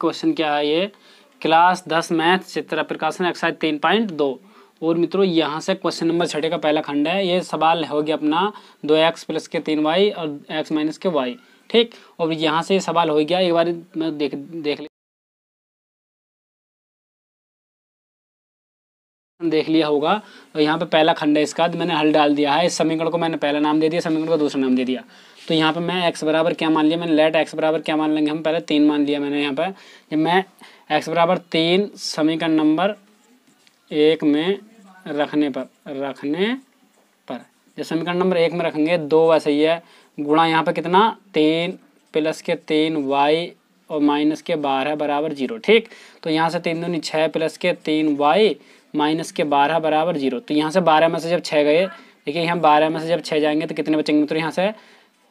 Question क्या है ये, क्लास 10 मैथ चित्र प्रकाशन एक्सरसाइज 3.2। और मित्रों यहाँ से क्वेश्चन नंबर 6 का पहला खंड है। ये सवाल हो गया अपना 2x + के 3y और x - के y। ठीक, और यहाँ से ये सवाल हो गया, एक बार मैं देख लिया होगा। और यहाँ पे पहला खंड है इसका, मैंने हल डाल दिया है। इस समीकरण को मैंने पहला नाम दे दिया, समीकरण को दूसरा नाम दे दिया। तो यहाँ पे मैं x बराबर क्या मान लिया, मैंने लेट x बराबर क्या मान लेंगे हम, पहले 3 मान लिया मैंने। यहाँ पे जब मैं x बराबर 3 समीकरण नंबर 1 में रखने पर जब समीकरण नंबर 1 में रखेंगे 2 वैसे ही है, गुणा यहाँ पे कितना 3 + के 3y और - के 12 बराबर 0। ठीक, तो यहाँ से 3 दूनी 6 + के 3y - के 12 बराबर 0। तो यहाँ से 12 में से जब 6 गए, देखिए यहाँ 12 में से जब 6 जाएंगे तो कितने बचेंगे मित्रों, यहाँ से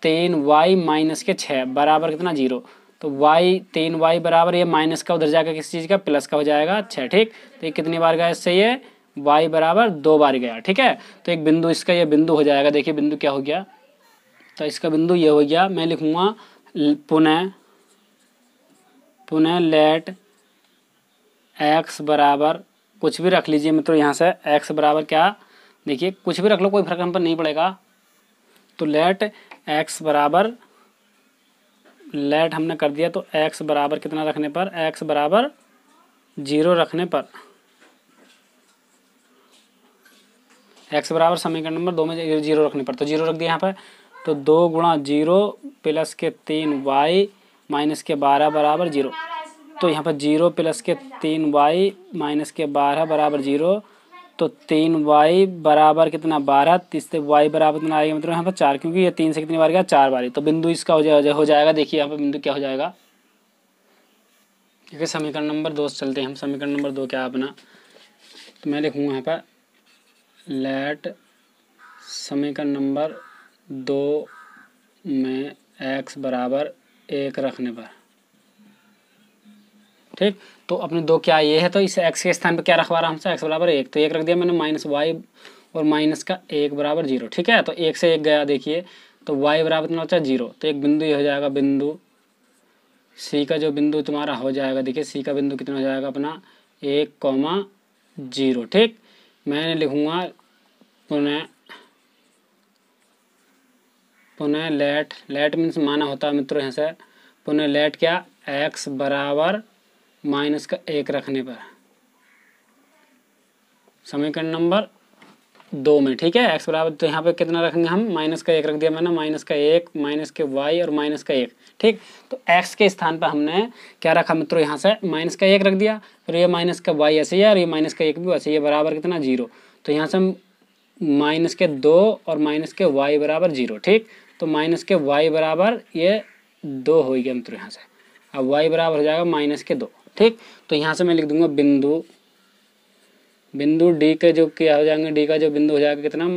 3y - के 6 बराबर कितना 0। तो y 3y बराबर ये माइनस का उधर जाकर किस चीज़ का, प्लस का हो जाएगा 6। ठीक, तो ये कितनी बार गया इससे, ये y बराबर 2 बार गया। ठीक है, तो एक बिंदु इसका ये बिंदु हो जाएगा। देखिए बिंदु क्या हो गया, तो इसका बिंदु ये हो गया। मैं लिखूँगा पुनः लेट x बराबर कुछ भी रख लीजिए मित्रों, यहाँ से x बराबर क्या, देखिए कुछ भी रख लो, कोई फर्क हम पर नहीं पड़ेगा। तो लेट x बराबर, लेट हमने कर दिया, तो x बराबर कितना रखने पर, x बराबर 0 रखने पर, x बराबर समीकरण नंबर 2 में 0 रखने पर, तो 0 रख दिया यहाँ पर। तो 2 गुणा 0 + के 3y - के 12 बराबर 0। तो यहाँ पर 0 + के 3y - के 12 बराबर 0। तो 3y बराबर कितना 12, तीसरे y बराबर कितना आएगा मतलब यहाँ पर 4, क्योंकि ये 3 से कितनी बार गया 4 बार। तो बिंदु इसका हो जाएगा। देखिए यहाँ पर बिंदु क्या हो जाएगा, देखिए समीकरण नंबर 2 से चलते हैं हम। समीकरण नंबर 2 क्या अपना, तो मैं लिखूँगा यहाँ पर लेट समीकरण नंबर 2 में x बराबर 1 रखने पर। ठीक, तो अपने 2 क्या ये है, तो इस x के स्थान पर क्या रखवा रहा हमसे, x बराबर 1, तो 1 रख दिया मैंने, -y और माइनस का 1 बराबर 0। ठीक है, तो 1 से 1 गया, देखिए तो y बराबर कितना होता है 0। तो एक बिंदु ये हो जाएगा, बिंदु C का जो बिंदु तुम्हारा हो जाएगा, देखिए C का बिंदु कितना हो जाएगा अपना 1,0। ठीक, मैंने लिखूँगा पुनः लेट मीन्स माना होता है मित्रों, यहाँ से पुनः लेट क्या, x बराबर -1 रखने पर समीकरण नंबर 2 में। ठीक है, x बराबर, तो यहाँ पे कितना रखेंगे हम, -1 रख दिया मैंने, -1 - के y और -1। ठीक, तो x के स्थान पर हमने क्या रखा मित्रों, यहाँ से -1 रख दिया, फिर ये -y ऐसे ही है और ये -1 भी वैसे ही है, बराबर कितना 0। तो यहाँ से -2 और के y बराबर 0। ठीक, तो के y बराबर ये 2 हो गया मित्रों यहाँ से। अब y बराबर हो जाएगा -2। ठीक, तो यहाँ से मैं लिख दूंगा बिंदु D के जो क्या हो जाएंगे, D का जो बिंदु हो जाएगा कितना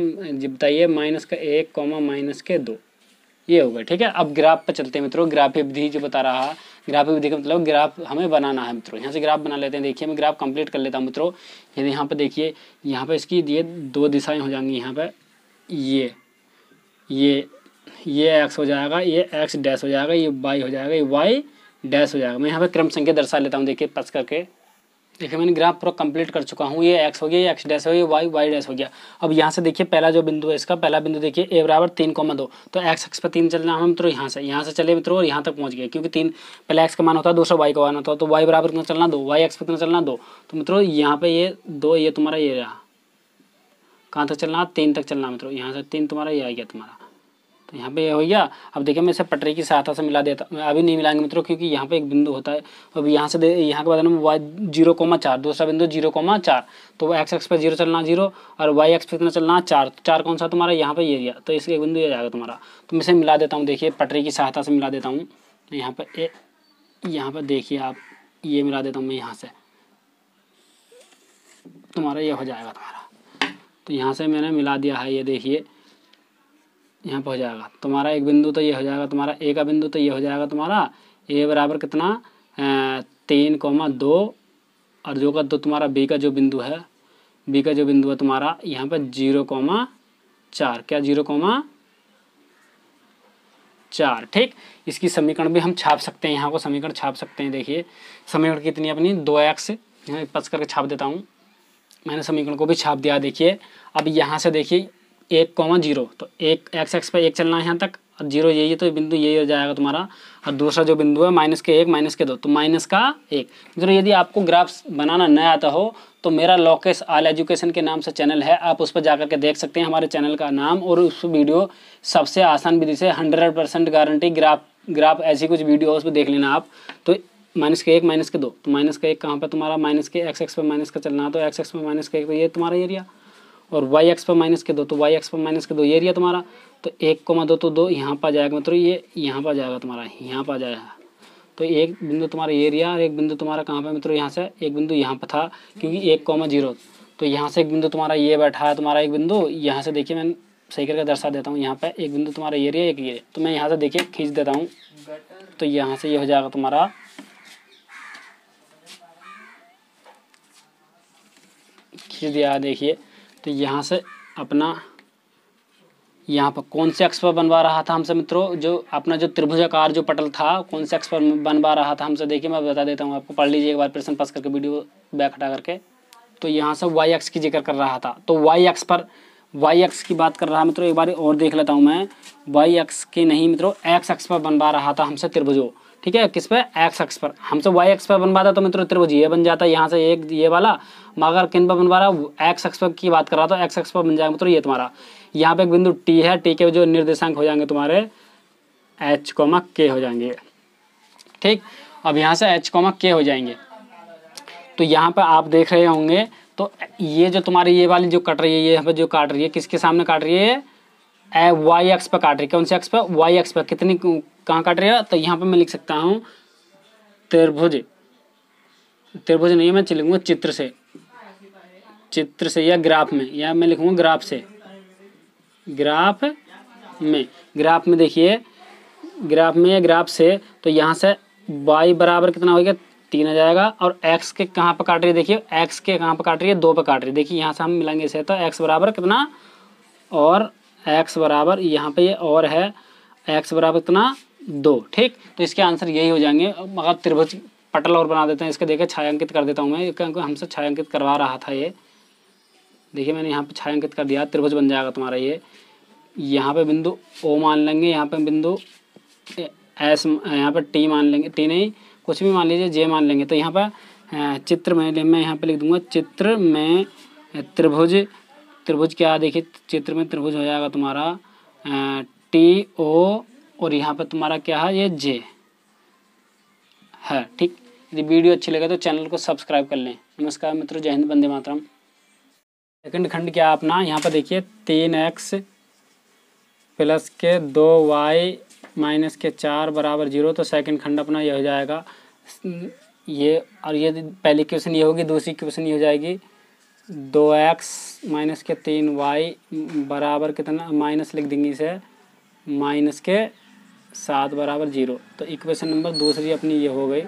बताइए, -1, के 2, ये होगा। ठीक है, अब ग्राफ पे चलते हैं मित्रों। ग्राफीय विधि जो बता रहा है, ग्राफीय विधि का मतलब ग्राफ हमें बनाना है मित्रों। यहाँ से ग्राफ बना लेते हैं। देखिए मैं ग्राफ कंप्लीट कर लेता हूँ मित्रों। यदि यहाँ पे देखिए, यहाँ पे इसकी ये 2 दिशाएं हो जाएंगी। यहाँ पे ये x हो जाएगा, ये x डैश हो जाएगा, ये y हो जाएगा, ये y डैश हो जाएगा। मैं यहाँ पे क्रम संख्या दर्शा लेता हूँ। देखिए पस करके, देखिए मैंने ग्राफ पूरा कंप्लीट कर चुका हूँ। ये x हो गया, ये x डैश हो गया, y डैश हो गया। अब यहाँ से देखिए पहला जो बिंदु है, इसका पहला बिंदु देखिए a बराबर 3,2। तो x अक्ष पर 3 चलना है मित्रों, यहाँ से चले मित्रों और यहाँ तक पहुँच गए, क्योंकि 3 पहले x का मान होता है, दूसरा y का मान होता है। तो y बराबर कितना चलना 2, y अक्ष पर कितना चलना 2। तो मित्रों यहाँ पे ये 2, ये तुम्हारा ये रहा, कहाँ तक चलना, 3 तक चलना मित्रों। यहाँ से 3 तुम्हारा ये आ गया तुम्हारा, तो यहाँ पे ये हो गया। अब देखिए मैं इसे पटरी की सहायता से मिला देता, अभी नहीं मिलाएंगे मित्रों, क्योंकि यहाँ पे एक बिंदु होता है। अब यहाँ से यहाँ के बाद में y 0,4, दूसरा बिंदु 0,4। तो वो x अक्ष पर 0 चलना 0 और y अक्ष पर कितना चलना 4। तो 4 कौन सा तुम्हारा, यहाँ पे ये गया, तो इसके एक बिंदु ये जाएगा तुम्हारा। तो मैं इसे मिला देता हूँ, देखिए पटरी की सहायता से मिला देता हूँ। तो यहाँ पर देखिए आप, ये मिला देता हूँ मैं यहाँ से, तुम्हारा ये हो जाएगा तुम्हारा। तो यहाँ से मैंने मिला दिया है, ये देखिए यहाँ पर हो जाएगा तुम्हारा एक बिंदु, तो ये हो जाएगा तुम्हारा a का बिंदु, तो ये हो जाएगा तुम्हारा a बराबर कितना 3,2 और जो का तो तुम्हारा b का जो बिंदु है, b का जो बिंदु है तुम्हारा यहाँ पर 0,4, क्या 0, 4। ठीक, इसकी समीकरण भी हम छाप सकते हैं, यहाँ को समीकरण छाप सकते हैं। देखिए समीकरण कितनी अपनी 2x, यहाँ पच करके छाप देता हूँ, मैंने समीकरण को भी छाप दिया। देखिए अब यहाँ से देखिए 1,0, तो 1 पे 1 चलना है यहाँ तक, और 0 यही है, तो बिंदु यही हो जाएगा तुम्हारा। और दूसरा जो बिंदु है -1 -2, तो -1। मित्रों यदि आपको ग्राफ बनाना न आता हो तो मेरा लोकेश ऑल एजुकेशन के नाम से चैनल है, आप उस पर जाकर के देख सकते हैं हमारे चैनल का नाम, और उस वीडियो सबसे आसान विधि से 100% गारंटी ग्राफ ऐसी कुछ वीडियो उस पर देख लेना आप। तो -1 -2, तो -1 कहाँ पर तुम्हारा x पे माइनस का चलना है, तो x पे -1, तो ये तुम्हारा एरिया, और y पे -2, तो y पे -2 ये एरिया तुम्हारा। तो 1,2, तो 2 यहाँ पर आ जाएगा, मतलब ये यहाँ पर आ जाएगा तुम्हारा, यहाँ पर आ जाएगा। तो एक बिंदु तुम्हारा एरिया, और एक बिंदु तुम्हारा कहाँ पे मित्रों, यहाँ से एक बिंदु यहाँ पर था, क्योंकि 1,0, तो यहाँ से एक बिंदु तुम्हारा ये बैठा है, तुम्हारा एक बिंदु यहाँ से देखिए, मैं सही करके दर्शा देता हूँ। यहाँ पे एक बिंदु तुम्हारा एरिया, एक ये, तो मैं यहाँ से देखिए खींच देता हूँ, तो यहाँ से ये हो जाएगा तुम्हारा, खींच दिया। देखिए तो यहाँ से अपना यहाँ पर कौन से अक्ष पर बनवा रहा था हमसे मित्रों, जो अपना जो त्रिभुजाकार जो पटल था, कौन से अक्ष पर बनवा रहा था हमसे, देखिए मैं बता देता हूँ आपको, पढ़ लीजिए एक बार प्रश्न पास करके, वीडियो बैक हटा करके। तो यहाँ से y अक्ष की जिक्र कर रहा था, तो y अक्ष पर y अक्ष की बात कर रहा है मित्रों, एक बार और देख लेता हूँ मैं। y अक्ष की नहीं मित्रों, x अक्ष पर बनवा रहा था हमसे त्रिभुजो। ठीक है, किस पे, x अक्ष पर। हमसे y अक्ष पर बनवाता तो मित्रों त्रिभुज ये बन जाता है, यहाँ से एक ये वाला, मगर किन पर बनवा रहा, x अक्ष पर की बात कर रहा था, x अक्ष पर बन जाएगा मित्रों ये तुम्हारा। यहाँ पे एक बिंदु t है, t के जो निर्देशांक हो जाएंगे तुम्हारे h, k हो जाएंगे। ठीक, अब यहाँ से h, k हो जाएंगे, तो यहाँ पे आप देख रहे होंगे, तो ये जो तुम्हारी ये वाली जो कट रही है, ये यहाँ पे जो काट रही है, किसके सामने काट रही है, y अक्ष पर काट रही है। कौन से अक्ष पर, y अक्ष पर। कितनी कहाँ काट रही है, तो यहाँ पे मैं लिख सकता हूँ त्रिभुज, त्रिभुज नहीं, मैं लिखूंगा चित्र से, चित्र से, या ग्राफ में, या मैं लिखूंगा ग्राफ से, ग्राफ में। ग्राफ में देखिए, ग्राफ में या ग्राफ से, तो यहाँ से y बराबर कितना हो गया, 3 आ जाएगा, और x के कहाँ पर काट रही है, देखिए x के कहाँ पर काट रही है, 2 पर काट रही है। देखिए यहाँ से हम मिलाएंगे इसे, तो x बराबर कितना, और x बराबर यहाँ पे ये और है, x बराबर कितना, 2। ठीक, तो इसके आंसर यही हो जाएंगे। मगर त्रिभुज पटल और बना देते हैं, इसके देखिए छायांकित कर देता हूँ मैं, क्योंकि हमसे छायांकित करवा रहा था ये। देखिए मैंने यहाँ पे छायांकित कर दिया, त्रिभुज बन जाएगा तुम्हारा ये। यहाँ पे बिंदु O मान लेंगे, यहाँ पे बिंदु S, यहाँ पे T मान लेंगे, T नहीं कुछ भी मान लीजिए, J मान लेंगे। तो यहाँ पर चित्र में मैं यहाँ पे लिख दूंगा, चित्र में त्रिभुज, त्रिभुज क्या, देखिए चित्र में त्रिभुज हो जाएगा तुम्हारा TO, और यहाँ पे तुम्हारा क्या है, ये J है। ठीक, यदि वीडियो अच्छी लगे तो चैनल को सब्सक्राइब कर लें। नमस्कार मित्रों, जय हिंद, वंदे मातरम। सेकंड खंड क्या अपना, यहाँ पर देखिए 3x प्लस के 2y माइनस के 4 बराबर 0, तो सेकंड खंड अपना ये हो जाएगा ये। और ये पहली क्वेश्चन ये होगी, दूसरी क्वेश्चन ये हो जाएगी 2x माइनस के 3y बराबर कितना, माइनस लिख देंगे इसे, माइनस के 7 बराबर 0। तो इक्वेशन नंबर दूसरी अपनी ये हो गई।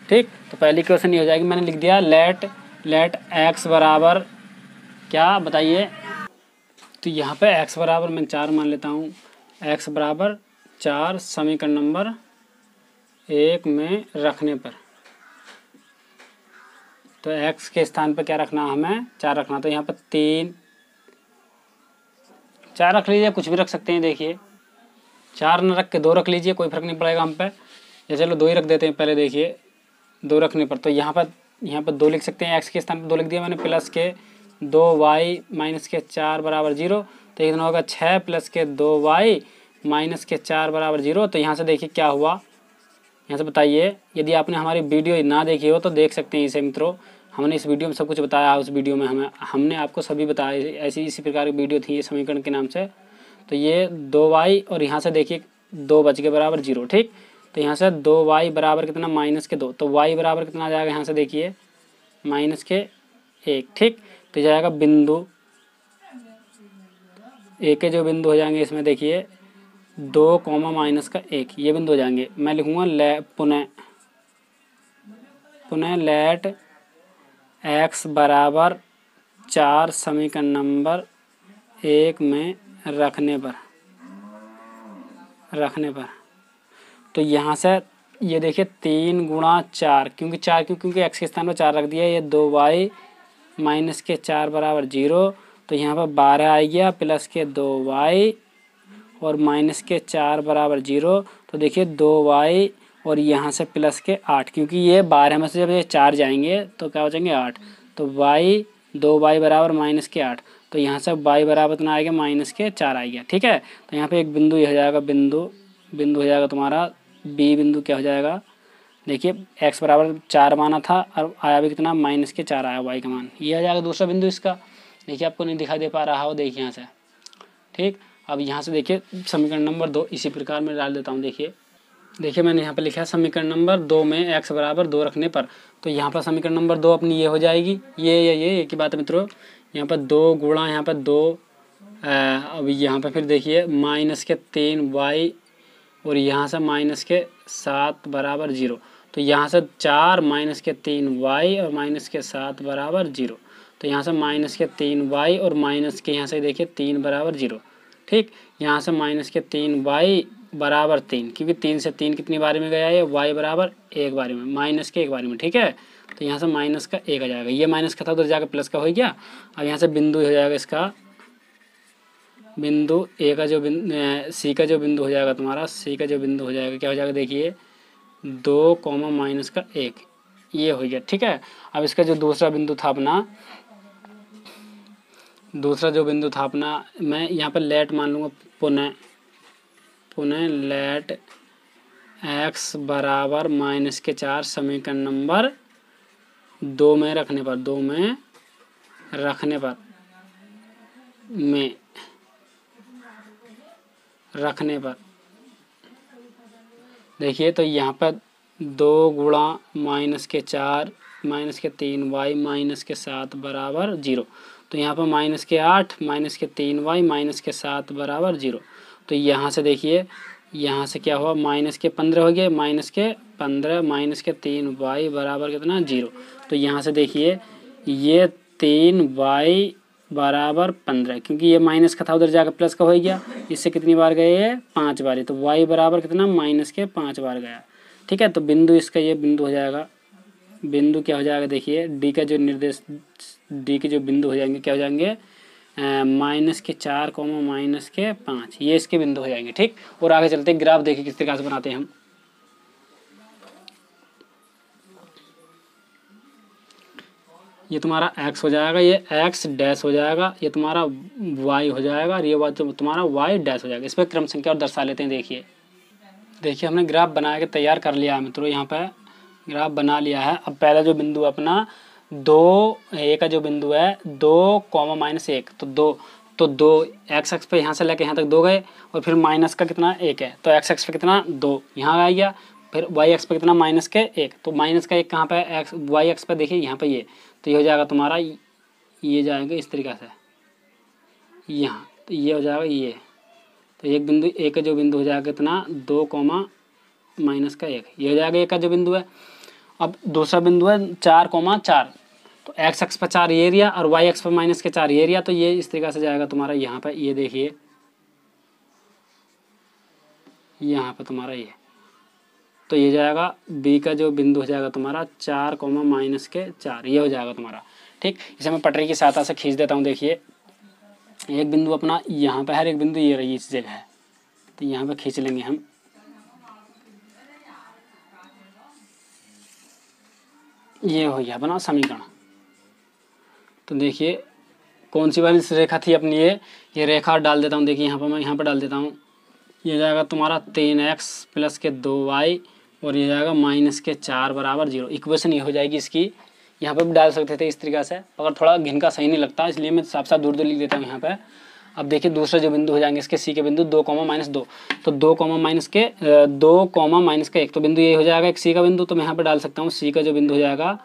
ठीक, तो पहली क्वेश्चन ये हो जाएगी, मैंने लिख दिया लेट x बराबर क्या बताइए, तो यहाँ पे x बराबर मैं 4 मान लेता हूँ, x बराबर 4 समीकरण नंबर 1 में रखने पर, तो x के स्थान पर क्या रखना, हमें 4 रखना। तो यहाँ पर 3 4 रख लीजिए, कुछ भी रख सकते हैं। देखिए 4 न रख के 2 रख लीजिए, कोई फर्क नहीं पड़ेगा हम पे, या चलो 2 ही रख देते हैं पहले। देखिए 2 रखने पर, तो यहाँ पर 2 लिख सकते हैं, x के स्थान पर 2 लिख दिया मैंने, प्लस के 2y माइनस के 4 बराबर 0। तो इतना होगा 6 प्लस के 2y माइनस के 4 बराबर 0। तो यहाँ से देखिए क्या हुआ, यहाँ से बताइए, यदि आपने हमारी वीडियो ना देखी हो तो देख सकते हैं इसे मित्रों। हमने इस वीडियो में सब कुछ बताया, उस वीडियो में हमने आपको सभी बताया, ऐसी इसी प्रकार की वीडियो थी ये समीकरण के नाम से। तो ये 2y, और यहाँ से देखिए 2 बच के बराबर 0। ठीक, तो यहाँ से 2y बराबर कितना, माइनस के 2, तो y बराबर कितना आ जाएगा, यहाँ से देखिए माइनस के 1। ठीक, तो जाएगा बिंदु ए के जो बिंदु हो जाएंगे इसमें देखिए 2, माइनस का 1, ये बिंदु हो जाएंगे। मैं लिखूँगा पुनः लेट x बराबर 4 समीकरण नंबर 1 में रखने पर, रखने पर, तो यहाँ से ये देखिए 3 गुणा 4, क्योंकि एक्स के स्थान पर 4 रख दिया, ये 2y माइनस के 4 बराबर 0। तो यहाँ पर 12 आ गया प्लस के 2y और माइनस के 4 बराबर 0। तो देखिए 2y और यहाँ से प्लस के 8, क्योंकि ये 12 में से जब ये 4 जाएंगे तो क्या हो जाएंगे 8। तो y 2y बराबर माइनस के 8, तो यहाँ से y बराबर इतना आएगा माइनस के 4 आ गया। ठीक है, तो यहाँ पे एक बिंदु ये हो जाएगा, बिंदु हो जाएगा तुम्हारा बी बिंदु। क्या हो जाएगा, देखिए x बराबर 4 माना था और आया भी कितना माइनस के 4 आया y का मान, ये आ जाएगा दूसरा बिंदु इसका। देखिए आपको नहीं दिखाई दे पा रहा हो, देखिए यहाँ से। ठीक, अब यहाँ से देखिए समीकरण नंबर 2 इसी प्रकार मैं डाल देता हूँ। देखिए मैंने यहाँ पर लिखा है समीकरण नंबर 2 में x बराबर 2 रखने पर, तो यहाँ पर समीकरण नंबर 2 अपनी ये हो जाएगी, ये एक ही बात है मित्रों। यहाँ पर 2 गुणा यहाँ पर 2, अब यहाँ पर फिर देखिए माइनस के 3y और यहाँ से माइनस के 7 बराबर 0। तो यहाँ से 4 माइनस के 3y और माइनस के 7 बराबर 0। तो यहाँ से माइनस के 3y और माइनस के यहाँ से देखिए 3 बराबर 0। ठीक, यहाँ से माइनस के 3y बराबर 3, क्योंकि 3 से 3 कितनी बारी में गया है, y बराबर 1 बारी में, माइनस के 1 बारी में। ठीक है, तो यहाँ से माइनस का 1 आ जाएगा, ये माइनस का था उधर जाकर प्लस का हो गया। अब यहाँ से बिंदु हो जाएगा इसका, बिंदु ए का जो सी का जो बिंदु हो जाएगा तुम्हारा, सी का जो बिंदु हो जाएगा क्या हो जाएगा, देखिए 2 कॉमा माइनस का 1, ये हो गया। ठीक है, अब इसका जो दूसरा बिंदु था अपना, मैं यहाँ पर लेट मान लूँगा, पुनः लेट x बराबर माइनस के 4 समीकरण नंबर 2 में रखने पर देखिए, तो यहाँ पर 2 गुणा माइनस के 4 माइनस के 3y माइनस के 7 बराबर 0। तो यहाँ पर माइनस के 8 माइनस के 3y माइनस के 7 बराबर 0। तो यहाँ से देखिए, यहाँ से क्या हुआ, माइनस के 15 हो गए, माइनस के 15 माइनस के 3y बराबर कितना 0। तो यहाँ से देखिए ये 3y बराबर 15, क्योंकि ये माइनस का था उधर जाकर प्लस का हो गया, इससे कितनी बार गए ये 5 बार, तो y बराबर कितना माइनस के 5 बार गया। ठीक है, तो बिंदु इसका ये बिंदु हो जाएगा, बिंदु क्या हो जाएगा, देखिए डी के जो बिंदु हो जाएंगे क्या हो जाएंगे, माइनस के 4 कॉमा माइनस के 5, ये इसके बिंदु हो जाएंगे। ठीक, और आगे चलते ग्राफ देखिए किस तरीके से बनाते हैं हम। ये तुम्हारा x हो जाएगा, ये x डैश हो जाएगा, ये तुम्हारा y हो जाएगा और ये बात तुम्हारा y डैश हो जाएगा। इस पर क्रम संख्या और दर्शा लेते हैं। देखिए हमने ग्राफ बना के तैयार कर लिया है मित्रों, यहाँ पे ग्राफ बना लिया है। अब पहला जो बिंदु अपना 2 a का जो बिंदु है 2 कॉमा माइनस 1, तो 2 x अक्ष पे यहाँ से लेके यहाँ तक 2 गए, और फिर माइनस का कितना 1 है, तो x अक्ष पे कितना 2 यहाँ आ गया, फिर y अक्ष पे कितना माइनस के 1, तो माइनस का 1 कहाँ पे है, y अक्ष पे देखिए यहाँ पे ये, तो ये हो जाएगा तुम्हारा, ये जाएगा इस तरीक़े से यहाँ, तो ये हो जाएगा ये, तो एक बिंदु ए का जो बिंदु हो जाएगा कितना 2 कॉमा माइनस का 1, ये हो जाएगा ए का जो बिंदु है। अब दूसरा बिंदु है 4 कॉमा 4, तो x अक्ष पर 4 ये एरिया और y अक्ष पर माइनस के 4 ये एरिया, तो ये इस तरीक़े से जाएगा तुम्हारा यहाँ पे, ये देखिए यहाँ पे तुम्हारा ये, तो ये जाएगा b का जो बिंदु हो जाएगा तुम्हारा 4 कॉमा माइनस के 4, ये हो जाएगा तुम्हारा। ठीक, इसे मैं पटरी की सहायता से खींच देता हूँ। देखिए एक बिंदु अपना यहाँ पे है, एक बिंदु ये रही इस जगह है, तो यहाँ पे खींच लेंगे हम। ये हो गया अपना समीकरण। तो देखिए कौन सी वाली रेखा थी अपनी, ये रेखा डाल देता हूँ। देखिए यहाँ पर मैं यहाँ पर डाल देता हूँ, ये जाएगा तुम्हारा 3x प्लस के 2y और ये जाएगा माइनस के 4 बराबर 0। इक्वेशन ये हो जाएगी इसकी, यहाँ पर भी डाल सकते थे इस तरीक़ा से, अगर थोड़ा घिन का सही नहीं लगता इसलिए मैं साफ साफ दूर दूर लिख देता हूँ यहाँ पे। अब देखिए दूसरे जो बिंदु हो जाएंगे इसके सी के बिंदु 2 कॉमा माइनस 2, तो 2 कॉमा माइनस का 1, तो बिंदु ये हो जाएगा एक सी का बिंदु, तो मैं यहाँ पर डाल सकता हूँ सी का जो बिंदु हो जाएगा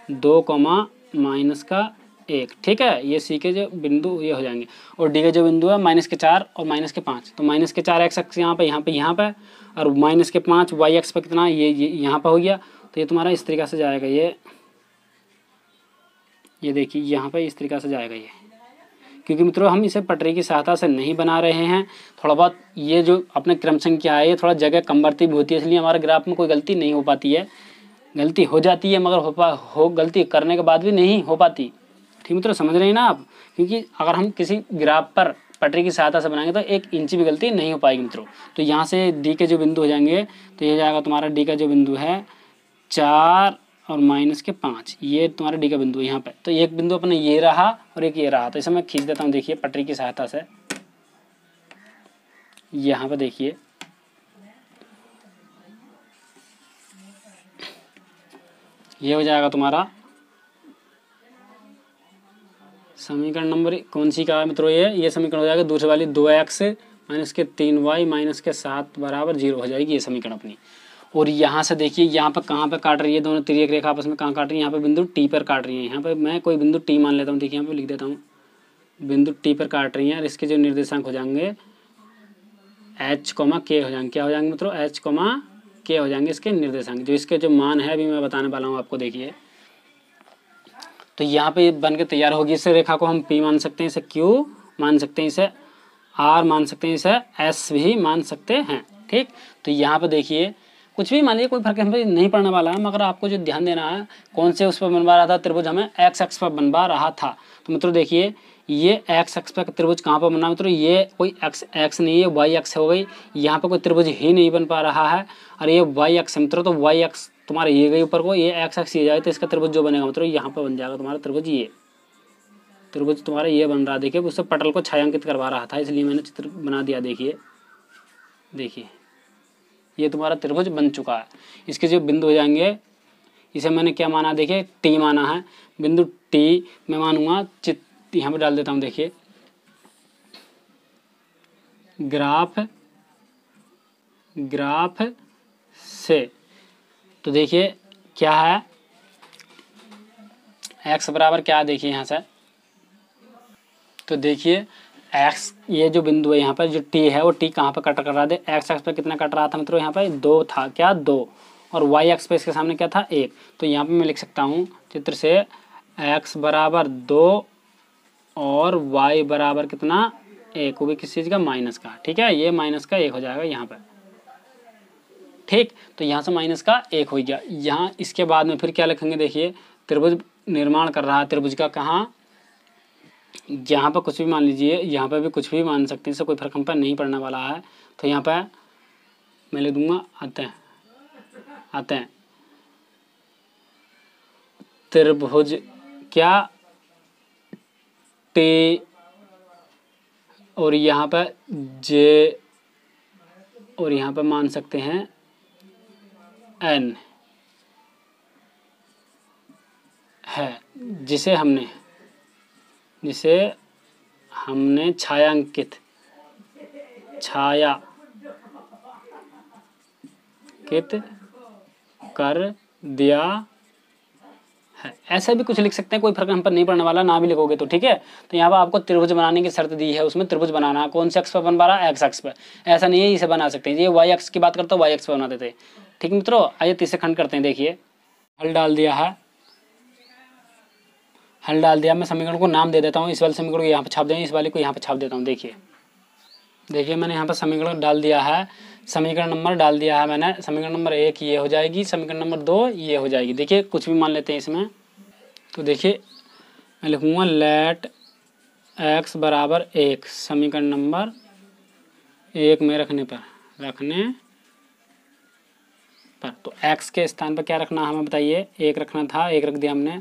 2 कॉमा माइनस का 1। ठीक है, ये सी के जो बिंदु ये हो जाएंगे, और डी का जो बिंदु है माइनस के 4 और माइनस के 5, तो माइनस के 4 एक्स अक्ष यहाँ पे और माइनस के 5 वाई एक्स पे कितना ये यहाँ पे हो गया, तो ये तुम्हारा इस तरीक़ा से जाएगा। ये देखिए यहाँ पे इस तरीक़ा से जाएगा ये, क्योंकि मित्रों हम इसे पटरी की सहायता से नहीं बना रहे हैं। थोड़ा बहुत ये जो अपने क्रम संख्या है ये थोड़ा जगह कम बढ़ती भी होती है, इसलिए हमारे ग्राफ में कोई गलती नहीं हो पाती है। गलती हो जाती है मगर गलती करने के बाद भी नहीं हो पाती। ठीक मित्रों, समझ रहे हैं ना आप? क्योंकि अगर हम किसी ग्राफ पर पटरी की सहायता से बनाएंगे तो 1 इंच भी गलती नहीं हो पाएगी मित्रों। तो यहाँ से डी के जो बिंदु हो जाएंगे तो ये जाएगा तुम्हारा डी का जो बिंदु है 4 और -5, ये तुम्हारा डी का बिंदु है यहाँ पे। तो एक बिंदु अपने ये रहा और एक ये रहा, तो इसे मैं खींच देता हूँ देखिए पटरी की सहायता से। यहाँ पे देखिए ये हो जाएगा तुम्हारा समीकरण नंबर कौन सी का है मित्रों? ये समीकरण हो जाएगा दूसरे वाली 2x - 3y - 7 = 0 हो जाएगी ये समीकरण अपनी। और यहाँ से देखिए यहाँ पर कहाँ पे काट रही है दोनों तिर्यक रेखा आपस में कहाँ काट रही है? यहाँ पे बिंदु टी पर काट रही है। यहाँ पे मैं कोई बिंदु टी मान लेता हूँ, देखिए यहाँ पे लिख देता हूँ बिंदु टी पर काट रही है और इसके जो निर्देशांक हो जाएंगे h, k हो जाएंगे। क्या हो जाएंगे मित्रों? h, k हो जाएंगे इसके निर्देशांक। जो इसके जो मान है अभी मैं बताने वाला हूँ आपको। देखिए तो यहाँ पे बन के तैयार होगी। इस रेखा को हम P मान सकते हैं, इसे Q मान सकते हैं, इसे R मान सकते हैं, इसे S भी मान सकते हैं। ठीक, तो यहाँ पे देखिए कुछ भी मान लीजिए, कोई फर्क नहीं पड़ने वाला है, मगर आपको जो ध्यान देना है कौन से उस पर बनवा रहा था त्रिभुज, हमें x अक्ष पर बनवा रहा था। तो मित्रों देखिए ये x अक्ष पर त्रिभुज कहाँ पर बना मित्रों? ये कोई x नहीं है, y अक्ष हो गई। यहाँ पर कोई त्रिभुज ही नहीं बन पा रहा है और ये y अक्ष मित्रों, तो y अक्ष तुम्हारा ये गई ऊपर को, ये x अक्ष ये जाए तो इसका त्रिभुज जो बनेगा मित्रों यहाँ पर बन जाएगा तुम्हारा त्रिभुज। ये त्रिभुज तुम्हारा ये बन रहा है। देखिए उससे पटल को छायांकित करवा रहा था, इसलिए मैंने चित्र बना दिया। देखिए देखिए ये तुम्हारा त्रिभुज बन चुका है। इसके जो बिंदु हो जाएंगे, इसे मैंने क्या माना? देखिए टी माना है। बिंदु टी मैं मानूंगा यहाँ पे डाल देता हूँ। देखिए ग्राफ से, तो देखिए क्या है x बराबर क्या है? देखिए यहाँ से तो देखिए x ये जो बिंदु है यहाँ पर जो t है वो t कहाँ पर कट कर रहा था? x अक्ष पर कितना कट रहा था मित्रों? यहाँ पर 2 था। क्या? 2। और y अक्ष पर इसके सामने क्या था? 1। तो यहाँ पे मैं लिख सकता हूँ चित्र से x बराबर 2 और y बराबर कितना? 1। वो भी किस चीज़ का? माइनस का। ठीक है, ये -1 हो जाएगा यहाँ पर। ठीक, तो यहाँ से -1 हो गया। यहाँ इसके बाद में फिर क्या लिखेंगे? देखिए त्रिभुज निर्माण कर रहा है त्रिभुज का, कहाँ? यहाँ पर कुछ भी मान लीजिए, यहाँ पर भी कुछ भी मान सकते हैं, इससे कोई फर्क हम पर नहीं पड़ने वाला है। तो यहाँ पर मैं लिख दूंगा आते हैं त्रिभुज क्या? टी और यहाँ पर जे और यहाँ पर मान सकते हैं एन है, जिसे हमने छायांकित कर दिया है। ऐसा भी कुछ लिख सकते हैं, कोई फर्क हम पर नहीं पड़ने वाला, ना भी लिखोगे तो। ठीक है, तो यहाँ पर आपको त्रिभुज बनाने की शर्त दी है, उसमें त्रिभुज बनाना कौन से अक्ष पर बन पा रहा है? x अक्ष पर। ऐसा नहीं है इसे बना सकते हैं, ये y अक्ष की बात करते हो y अक्ष पर बना देते। ठीक मित्रों, आइए तीसरे खंड करते हैं। देखिए हल डाल दिया मैं समीकरण को नाम दे देता हूँ। इस वाले समीकरण को यहाँ पर छाप देंगे, इस वाले को यहाँ पर छाप देता हूँ। देखिए मैंने यहाँ पर समीकरण डाल दिया है, समीकरण नंबर डाल दिया है मैंने। समीकरण नंबर 1 ये हो जाएगी, समीकरण नंबर 2 ये हो जाएगी। देखिए कुछ भी मान लेते हैं इसमें। तो देखिए मैं लिखूँगा लेट x बराबर 1 समीकरण नंबर 1 में रखने पर तो x के स्थान पर क्या रखना हमें बताइए? 1 रखना था, 1 रख दिया हमने,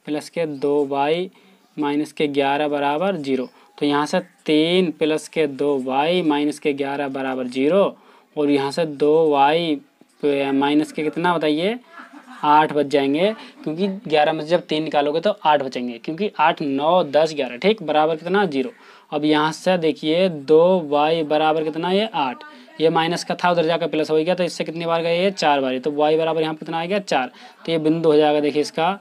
प्लस के 2y माइनस के 11 बराबर 0। तो यहाँ से 3 प्लस के 2y माइनस के 11 बराबर 0 और यहाँ से 2y माइनस के कितना बताइए? 8 बच जाएंगे, क्योंकि 11 में से जब 3 निकालोगे तो 8 बचेंगे, क्योंकि 8 9 10 11 ठीक बराबर कितना? 0। अब यहाँ से देखिए 2y बराबर कितना? ये 8, ये माइनस का था उधर जाकर प्लस हो गया, तो इससे कितनी बार गए? ये 4 बार। तो y बराबर यहाँ पर कितना आ गया? 4। तो ये बिंदु हो जाएगा। देखिए इसका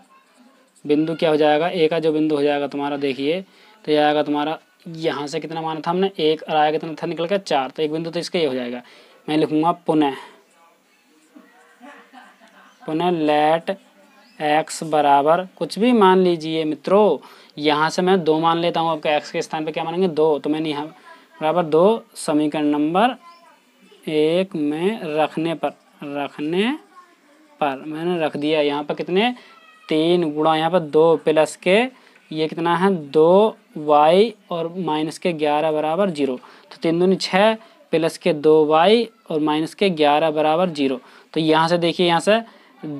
बिंदु क्या हो जाएगा? ए का जो बिंदु हो जाएगा तुम्हारा, देखिए तो ये आएगा तुम्हारा, यहाँ से कितना माना था हमने? 1 और आया कितना था? निकल के 4। तो एक बिंदु तो इसका ये हो जाएगा। मैं लिखूँगा पुनः लेट x बराबर कुछ भी मान लीजिए मित्रों, यहाँ से मैं 2 मान लेता हूँ, आपका एक्स के स्थान पे क्या मानेंगे 2, तो मैंने यहाँ बराबर 2 समीकरण नंबर 1 में रखने पर मैंने रख दिया। यहाँ पर कितने 3 गुणा यहाँ पर 2 प्लस के ये कितना है 2y और माइनस के 11 बराबर 0, तो 3 दूनी 6 प्लस के 2y और माइनस के 11 बराबर 0। तो यहाँ से देखिए यहाँ से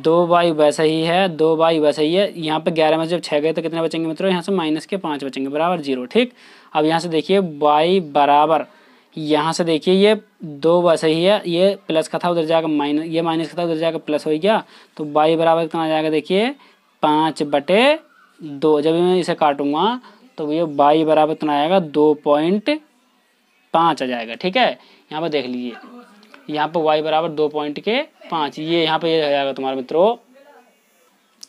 2y वैसा ही है, 2y वैसा ही है। यहाँ पे 11 में जब 6 गए तो कितने बचेंगे मित्रों, यहाँ से माइनस के 5 बचेंगे बराबर 0। ठीक, अब यहाँ से देखिए y बराबर, यहाँ से देखिए ये 2 वैसा ही है, ये प्लस का था उधर जाकर माइनस, ये माइनस का था उधर जाकर प्लस हो गया, तो y बराबर कितना आ जाएगा देखिए 5/2। जब मैं इसे काटूंगा तो ये y बराबर कितना आएगा 2.5 आ जाएगा। ठीक है, यहाँ पर देख लीजिए, यहाँ पर y बराबर 2.5, ये यहाँ पे ये आ जाएगा तुम्हारा मित्रों।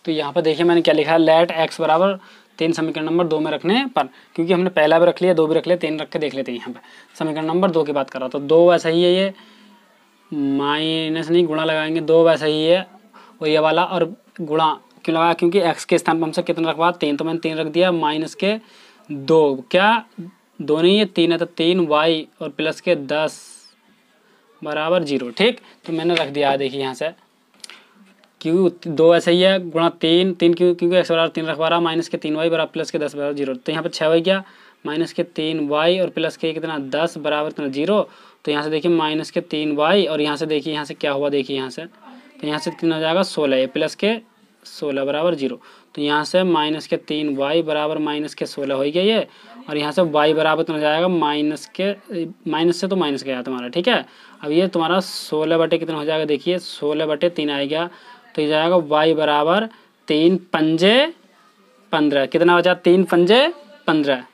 तो यहाँ पर देखिए मैंने क्या लिखा है, लेट x बराबर 3 समीकरण नंबर 2 में रखने पर, क्योंकि हमने पहला भी रख लिया 2 भी रख लिया 3 रख के देख लेते हैं। यहाँ पे समीकरण नंबर 2 की बात कर रहा, तो 2 वैसा ही है, ये माइनस नहीं गुणा लगाएंगे, 2 वैसा ही है और ये वाला, और गुणा क्यों लगाया, क्योंकि x के स्थान पर हमसे कितना रखवा 3, तो मैंने 3 रख दिया, माइनस के 2, क्या 2 नहीं है 3 है, तो 3y और प्लस के 10 बराबर 0। ठीक, तो मैंने रख दिया है देखिए यहाँ से, क्योंकि 2 ऐसा ही है, गुणा 3 क्योंकि x बराबर 3 रखवा रहा, माइनस के 3y बराबर प्लस के 10 बराबर 0, तो यहाँ पर 6 हो गया, माइनस के 3y और प्लस के कितना 10 बराबर कितना 0। तो यहाँ से देखिए माइनस के 3y और यहाँ से देखिए यहाँ से क्या हुआ, देखिए यहाँ से, तो यहाँ से कितना हो जाएगा 16, प्लस के 16 बराबर 0, तो यहाँ से माइनस के 3y बराबर माइनस के 16 हो गया ये, और यहाँ से y बराबर कितना जाएगा माइनस से तो माइनस गया तुम्हारा। ठीक है, अब ये तुम्हारा 16 बटे कितना हो जाएगा देखिए 16/3 आएगा, तो ये जाएगा y बराबर 3 पंजे 15, कितना बचा 3 पंजे 15,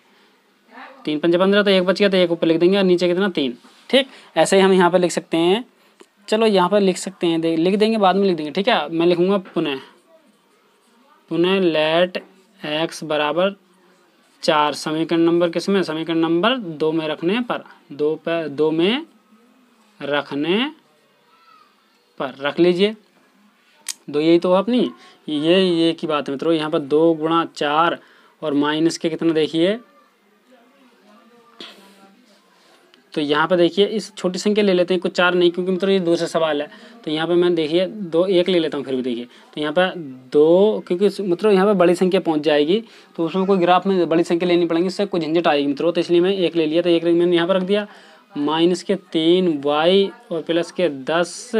3 पंजे 15, तो 1 बच गया, तो 1 ऊपर लिख देंगे और नीचे कितना 3। ठीक, ऐसे ही हम यहाँ पर लिख सकते हैं, चलो यहाँ पर लिख सकते हैं, लिख देंगे बाद में लिख देंगे। ठीक है, मैं लिखूँगा पुनः लेट x बराबर 4 समीकरण नंबर किसमें, समीकरण नंबर 2 में रखने पर, 2 में रखने पर रख लीजिए। 2 यही तो अपनी ये की बात है मित्रों। यहाँ पर 2 गुणा 4 और माइनस के कितना देखिए, तो यहाँ पर देखिए इस छोटी संख्या ले लेते हैं, कुछ 4 नहीं, क्योंकि मित्रों ये दूसरा सवाल है, तो यहाँ पे मैं देखिए 2 1 ले लेता हूँ फिर भी देखिए, तो यहाँ पर 2, क्योंकि मित्रों यहाँ पे बड़ी संख्या पहुँच जाएगी तो उसमें कोई ग्राफ में बड़ी संख्या लेनी पड़ेगी, इससे कोई झंझट आएगी मित्रों, तो इसलिए मैं 1 ले लिया, तो 1 मैंने यहाँ पर रख दिया, माइनस के 3y और प्लस के 10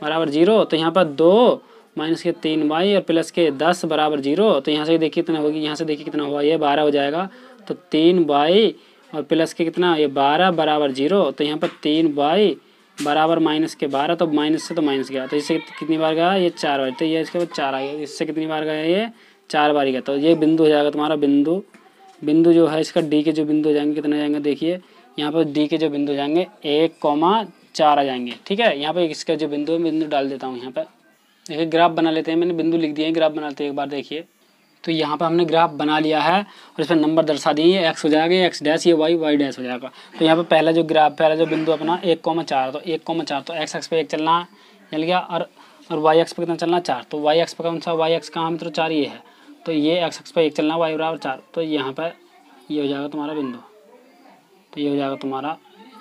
बराबर 0, तो यहाँ पर 2 माइनस के 3y और प्लस के 10 बराबर 0, तो यहाँ से देखिए कितना होगी, यहाँ से देखिए कितना हुआ, ये 12 हो जाएगा, तो 3y और प्लस के कितना ये 12 बराबर 0, तो यहाँ पर 3y बराबर माइनस के 12, तो माइनस से तो माइनस गया, तो इससे कितनी बार गया ये 4 बार, तो ये इसके बाद 4 आ गया, इससे कितनी बार गया ये 4 बार गया, तो ये बिंदु हो जाएगा तुम्हारा बिंदु जो है इसका डी के जो बिंदु हो जाएंगे कितने जाएंगे देखिए, यहाँ पर डी के जो बिंदु हो जाएंगे 1,4 आ जाएंगे। ठीक है, यहाँ पे इसका जो बिंदु डाल देता हूँ, यहाँ पर देखिए ग्राफ बना लेते हैं, मैंने बिंदु लिख दिए हैं, ग्राफ बनाते हैं एक बार देखिए। तो यहाँ पर हमने ग्राफ बना लिया है और इस पर नंबर दर्शा दिए, एक्स हो जाएगा, एक्स डैश, ये वाई डैश हो जाएगा। तो यहाँ पर पहला जो बिंदु अपना 1,4, तो 1,4, तो एक्स एक्स पे 1 चलना चल गया, और वाई एक्स पे कितना चलना 4, तो वाई एक्स पे कौन सा, वाई एक्स कहाँ मित्रों 4 ये है, तो ये एक्स एक्स पे 1 चलना, वाई बराबर 4, तो यहाँ पर ये हो जाएगा तुम्हारा बिंदु, तो ये हो जाएगा तुम्हारा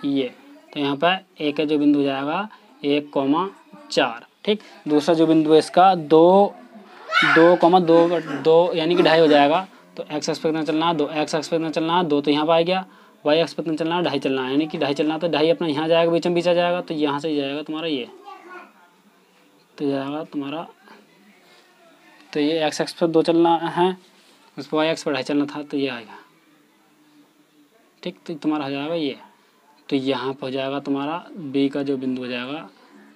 ये, तो यहाँ पर एक का जो बिंदु हो जाएगा 1,4। ठीक, दूसरा जो बिंदु है इसका 2,2 यानी कि 2.5 हो जाएगा, तो एक्स एक्स पे कितना चलना है 2, एक्स एक्स पे कितना चलना है 2, तो यहाँ पर आ गया, वाई एक्स पे कितना चलना है 2.5 चलना है, यानी कि 2.5 चलना, तो 2.5 अपना यहाँ जाएगा, बीच में बीच आ जाएगा, तो यहाँ से जाएगा तुम्हारा ये, तो जाएगा तुम्हारा, तो ये एक्स एक्स पे 2 चलना है, उस पर वाई एक्स पर 2.5 चलना था, तो ये आएगा। ठीक, तो तुम्हारा हो जाएगा ये, तो यहाँ पर हो जाएगा तुम्हारा बी का जो बिंदु हो जाएगा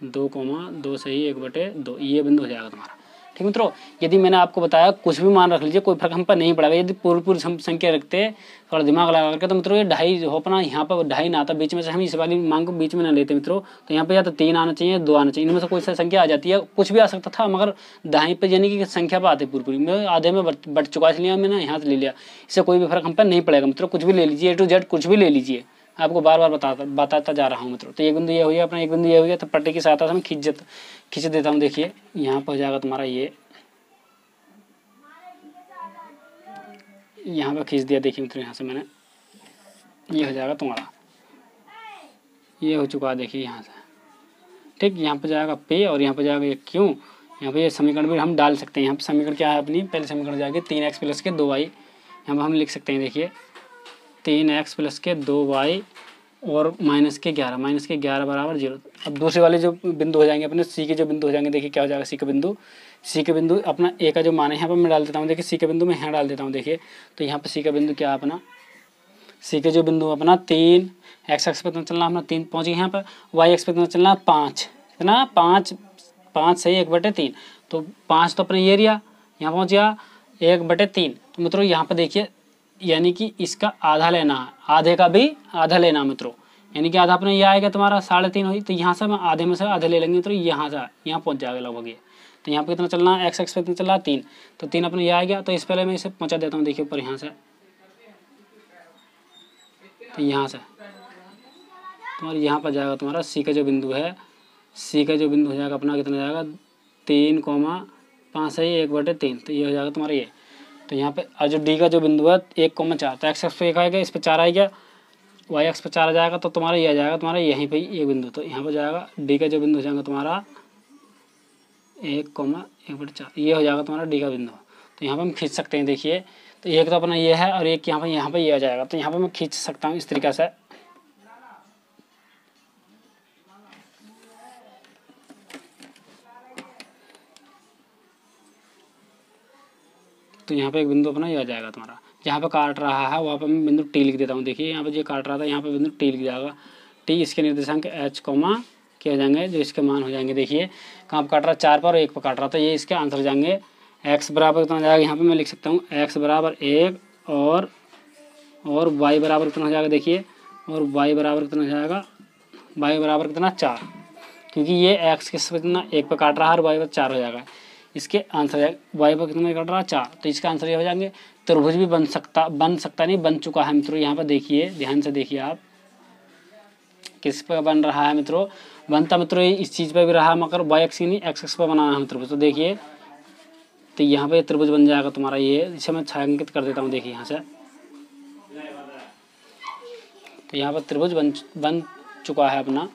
2,2 सही 1/2, ये बिंदु हो जाएगा तुम्हारा। ठीक मित्रों, यदि मैंने आपको बताया कुछ भी मान रख लीजिए, कोई फर्क हम पर नहीं पड़ेगा, यदि पूरी संख्या रखते थोड़ा दिमाग लगा करके, तो मित्रों ये 2.5 हो अपना यहाँ पर 2.5 ना आता, बीच में से हम इस वाली मांग को बीच में ना लेते मित्रों, तो यहाँ पे या तो 3 आना चाहिए 2 आना चाहिए, इनमें से कोई सा संख्या आ जाती है, कुछ भी आ सकता था, मगर 2.5 पे यानी कि संख्या पर आते पूरी मैं आधे में बढ़ चुका, इसलिए मैंने यहाँ से ले लिया, इससे कोई भी फर्क हम पर नहीं पड़ेगा मित्रों, कुछ भी ले लीजिए, A to Z कुछ भी ले लीजिए, आपको बार बार बताता जा रहा हूँ मित्रों। तो एक बिंदु ये हो गया अपना, एक बिंदु ये हो गया, तो पट्टी की सहायता से मैं खींच देता हूँ, देखिए यहाँ पर हो जाएगा तुम्हारा यहाँ पे खींच दिया, देखिए मित्रों यहाँ से मैंने, ये हो जाएगा तुम्हारा, ये हो चुका है देखिए यहाँ से, ठीक। यहाँ पे जाएगा पे और यहाँ पे जाएगा ये क्यों, यहाँ पे ये समीकरण भी हम डाल सकते हैं। यहाँ पे समीकरण क्या है अपनी, पहले समीकरण जाएगी 3x प्लस के 2y, यहाँ पर हम लिख सकते हैं देखिए 3x प्लस के 2y और माइनस के 11 बराबर 0। अब दूसरे वाले जो बिंदु हो जाएंगे अपने सी के जो बिंदु हो जाएंगे, देखिए क्या हो जाएगा, सी के बिंदु अपना ए का जो मान है यहाँ पर मैं डाल देता हूँ, देखिए सी के बिंदु में यहाँ डाल देता हूँ देखिए, तो यहाँ पर सी का बिंदु क्या अपना, सी के जो बिंदु अपना 3, एक्स एक्स पे कितना चलना अपना 3 पहुँच गए यहाँ पर, वाई एक्स पे कितना चलना 5, कितना 5 सही 1/3, तो 5 तो अपने ये एरिया यहाँ पहुँच गया 1/3। तो मित्रों यहाँ पर देखिए यानी कि इसका आधा लेना है, आधे का भी आधा लेना मित्रों, यानी कि आधा अपने ये आएगा तुम्हारा 3.5 हुई, तो यहाँ से हम आधे में से आधे ले लेंगे, तो यहाँ से यहाँ पहुँच जाएगा लगभग ये। तो यहाँ पे कितना चलना है, एक्स एक्स पे कितना चल रहा है 3, तो 3 अपने ये आ गया, तो इस पहले मैं इसे पहुँचा देता हूँ देखिए ऊपर यहाँ से, तो यहाँ से तुम्हारा यहाँ पर जाएगा तुम्हारा सी का जो बिंदु है, सी का जो बिंदु हो जाएगा अपना कितना जाएगा 3,5 है 1/3, तो ये हो जाएगा तुम्हारा ये। तो यहाँ पे और जो डी का जो बिंदु है 1,4, तो एक्स एक्स पे 1 आएगा, इस पर 4 आएगा, वाई एक्स पे 4 आ जाएगा, तो तुम्हारा ये आ जाएगा तुम्हारा यहीं पे ये बिंदु, तो यहाँ पर जाएगा डी का जो बिंदु हो जाएगा तुम्हारा 1,1/4, ये हो जाएगा तुम्हारा डी का बिंदु। तो यहाँ पे हम खींच सकते हैं देखिए, तो एक तो अपना ये है और एक यहाँ पे ये आ जाएगा, तो यहाँ पे मैं खींच सकता हूँ इस तरीक़ा से। तो यहाँ पे एक बिंदु अपना ये आ जाएगा तुम्हारा, जहाँ पे काट रहा है वहाँ पे मैं बिंदु टी लिख देता हूँ, देखिए यहाँ पे जो काट रहा था यहाँ पे बिंदु टी लिख जाएगा, टी इसके निर्देशांक एच कॉमा क्या हो जाएंगे, जो इसके मान हो जाएंगे, देखिए कहाँ पे काट रहा है 4 पर और 1 पर काट रहा था, ये इसके आंसर हो जाएंगे। एक्स बराबर कितना हो जाएगा, यहाँ पे मैं लिख सकता हूँ एक्स बराबर 1 और वाई बराबर कितना हो जाएगा देखिए, और वाई बराबर कितना हो जाएगा, वाई बराबर कितना 4, क्योंकि ये एक्स कितना 1 पर काट रहा है और वाई पर 4 हो जाएगा, इसके आंसर वाई पर कितना कट रहा है 4, तो इसका आंसर ये हो जाएंगे। त्रिभुज भी बन सकता नहीं, बन चुका है मित्रों, यहाँ पर देखिए ध्यान से देखिए आप, किस पर बन रहा है मित्रों, बनता मित्रों इस चीज़ पर भी रहा, मगर वाई एक्स नहीं एक्स एक्स पर बनाना है त्रिभुज, तो देखिए तो यहाँ पे त्रिभुज बन जाएगा तुम्हारा ये, इसे मैं छायांकित कर देता हूँ देखिए यहाँ से, तो यहाँ पर त्रिभुज बन चुका है अपना।